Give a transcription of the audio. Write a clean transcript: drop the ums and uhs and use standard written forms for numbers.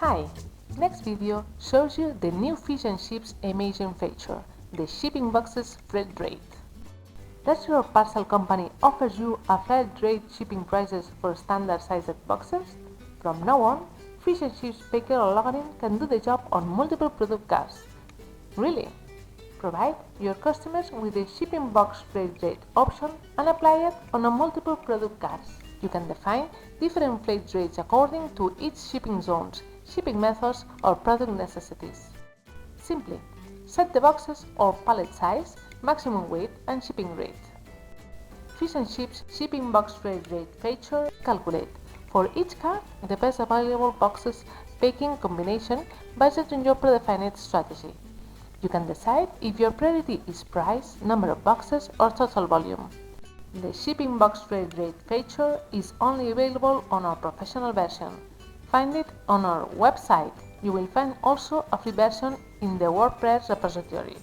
Hi! Next video shows you the new Fish and Chips amazing feature, the shipping boxes flat rate. Does your parcel company offers you a flat rate shipping prices for standard sized boxes? From now on, Fish and Chips Packer or Login can do the job on multiple product cards. Really? Provide your customers with a shipping box flat rate option and apply it on a multiple product cards. You can define different flat rates according to each shipping zones, shipping methods, or product necessities. Simply set the boxes or pallet size, maximum weight, and shipping rate. Fish and Chips shipping box flat rate feature calculate for each card the best available boxes packing combination based on your predefined strategy. You can decide if your priority is price, number of boxes, or total volume. The shipping box flat rate feature is only available on our professional version. Find it on our website. You will find also a free version in the WordPress repository.